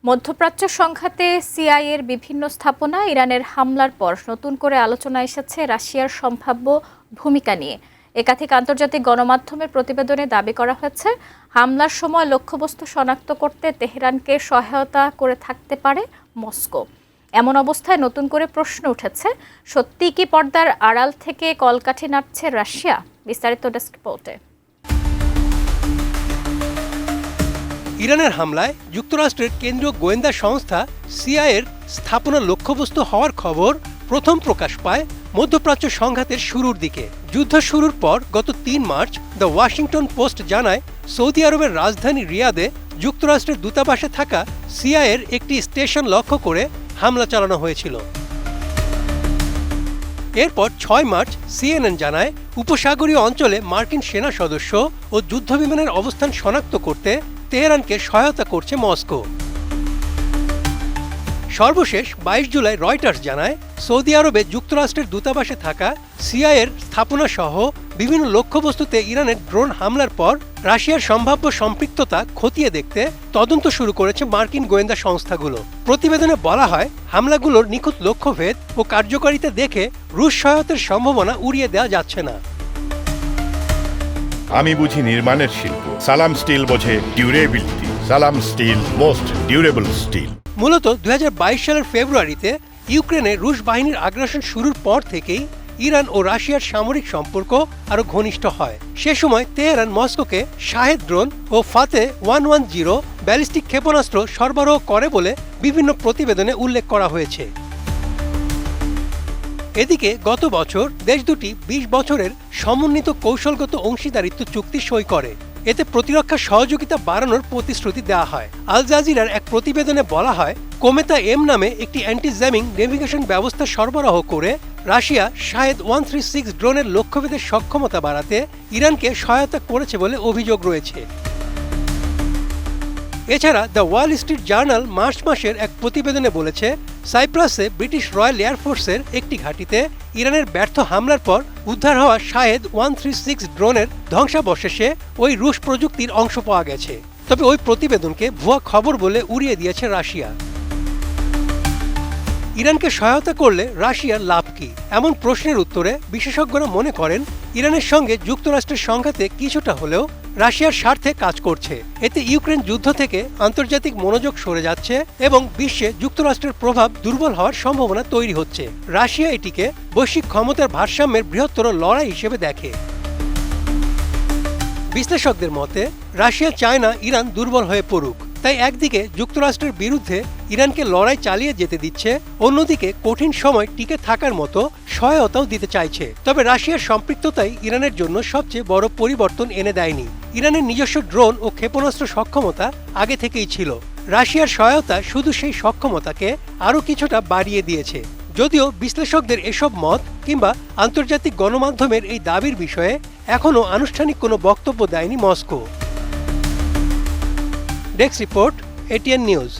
মধ্যপ্রাচ্য সংঘাতে সিআইএর বিভিন্ন স্থাপনা ইরানের হামলার পর নতুন করে আলোচনা এসেছে রাশিয়ার সম্ভাব্য ভূমিকা নিয়ে। একাধিক আন্তর্জাতিক গণমাধ্যমের প্রতিবেদনে দাবি করা হয়েছে, হামলার সময় লক্ষ্যবস্তু শনাক্ত করতে তেহরানকে সহায়তা করে থাকতে পারে মস্কো। এমন অবস্থায় নতুন করে প্রশ্ন উঠেছে, সত্যিই কি পর্দার আড়াল থেকে কলকাঠি নাড়ছে রাশিয়া? বিস্তারিত ডেস্ক রিপোর্টে। ইরানের হামলায় যুক্তরাষ্ট্রের কেন্দ্রীয় গোয়েন্দা সংস্থা সিআইএর স্থাপনা লক্ষ্যবস্তু হওয়ার খবর প্রথম প্রকাশ পায় মধ্যপ্রাচ্য সংঘাতের শুরুর দিকে। যুদ্ধ শুরুর পর গত ৩ মার্চ দ্য ওয়াশিংটন পোস্ট জানায়, সৌদি আরবের রাজধানী রিয়াদে যুক্তরাষ্ট্রের দূতাবাসে থাকা সিআইএর একটি স্টেশন লক্ষ্য করে হামলা চালানো হয়েছিল। এরপর ৬ মার্চ সিএনএন জানায়, উপসাগরীয় অঞ্চলে মার্কিন সেনা সদস্য ও যুদ্ধবিমানের অবস্থান শনাক্ত করতে তেহরানকে সহায়তা করছে মস্কো। সর্বশেষ ২২ জুলাই রয়টার্স জানায়, সৌদি আরবে যুক্তরাষ্ট্রের দূতাবাসে থাকা সিআইএর স্থাপনা সহ বিভিন্ন লক্ষ্যবস্তুতে ইরানের ড্রোন হামলার পর রাশিয়ার সম্ভাব্য সম্পৃক্ততা খতিয়ে দেখতে তদন্ত শুরু করেছে মার্কিন গোয়েন্দা সংস্থাগুলো। প্রতিবেদনে বলা হয়, হামলাগুলোর নিখুঁত লক্ষ্যভেদ ও কার্যকারিতা দেখে রুশ সহায়তার সম্ভাবনা উড়িয়ে দেওয়া যাচ্ছে না। আমি বুঝি নির্মাণের শিল্প, সালাম স্টিল বোঝে ডিউরেবিলিটি। সালাম স্টিল, মোস্ট ডিউরেবল স্টিল। মূলত ২০২২ সালের ফেব্রুয়ারিতে ইউক্রেনে রুশ বাহিনীর আগ্রাসন শুরুর পর থেকেই ইরান ও রাশিয়ার সামরিক সম্পর্ক আরও ঘনিষ্ঠ হয়। সে সময় তেহরান মস্কোকে শাহেদ ড্রোন ও ফাতে 110 ব্যালিস্টিক ক্ষেপণাস্ত্র সরবরাহ করে বলে বিভিন্ন প্রতিবেদনে উল্লেখ করা হয়েছে। এদিকে গত বছর দেশ দুটি ২০ বছরের সমন্বিত কৌশলগত অংশীদারিত্ব চুক্তি সই করে। এতে প্রতিরক্ষা সহযোগিতা বাড়ানোর প্রতিশ্রুতি দেওয়া হয়। আল জাজিরার এক প্রতিবেদনে বলা হয়, কোমেতা এম নামে একটি অ্যান্টি জ্যামিং নেভিগেশন ব্যবস্থা সরবরাহ করে রাশিয়া শাহেদ 136 ড্রোনের লক্ষ্যভেদের সক্ষমতা বাড়াতে ইরানকে সহায়তা করেছে বলে অভিযোগ রয়েছে। এছাড়া the Wall Street journal March মাসের এক প্রতিবেদনে বলেছে, সাইপ্রাসে ব্রিটিশ রয়্যাল এয়ারফোর্সের একটি ঘাঁটিতে ইরানের ব্যর্থ হামলার পর উদ্ধার হওয়া শাহেদ 136 ড্রোনের ধ্বংসাবশেষে ওই রুশ প্রযুক্তির অংশ পাওয়া গেছে। তবে ওই প্রতিবেদনকে ভুয়া খবর বলে উড়িয়ে দিয়েছে রাশিয়া। ইরানকে সহায়তা করলে রাশিয়ার লাভ কি? এমন প্রশ্নের উত্তরে বিশেষজ্ঞরা মনে করেন, ইরানের সঙ্গে যুক্তরাষ্ট্রের সংঘাতে কিছুটা হলেও রাশিয়ার স্বার্থে কাজ করছে। এতে ইউক্রেন যুদ্ধ থেকে আন্তর্জাতিক মনোযোগ সরে যাচ্ছে এবং বিশ্বে যুক্তরাষ্ট্রের প্রভাব দুর্বল হওয়ার সম্ভাবনা তৈরি হচ্ছে। রাশিয়া এটিকে বৈশ্বিক ক্ষমতার ভারসাম্যের বৃহত্তর লড়াই হিসেবে দেখে। বিশ্লেষকদের মতে, রাশিয়া চায় না ইরান দুর্বল হয়ে পড়ুক। তাই একদিকে যুক্তরাষ্ট্রের বিরুদ্ধে ইরানকে লড়াই চালিয়ে যেতে দিচ্ছে, অন্যদিকে কঠিন সময় টিকে থাকার মতো সহায়তাও দিতে চাইছে। তবে রাশিয়ার সম্পৃক্ততাই ইরানের জন্য সবচেয়ে বড় পরিবর্তন এনে দেয়নি। ইরানের নিজস্ব ড্রোন ও ক্ষেপণাস্ত্র সক্ষমতা আগে থেকেই ছিল। রাশিয়ার সহায়তা শুধু সেই সক্ষমতাকে আরও কিছুটা বাড়িয়ে দিয়েছে। যদিও বিশ্লেষকদের এসব মত কিংবা আন্তর্জাতিক গণমাধ্যমের এই দাবির বিষয়ে এখনও আনুষ্ঠানিক কোনো বক্তব্য দেয়নি Moscow. Desk report, ATN news.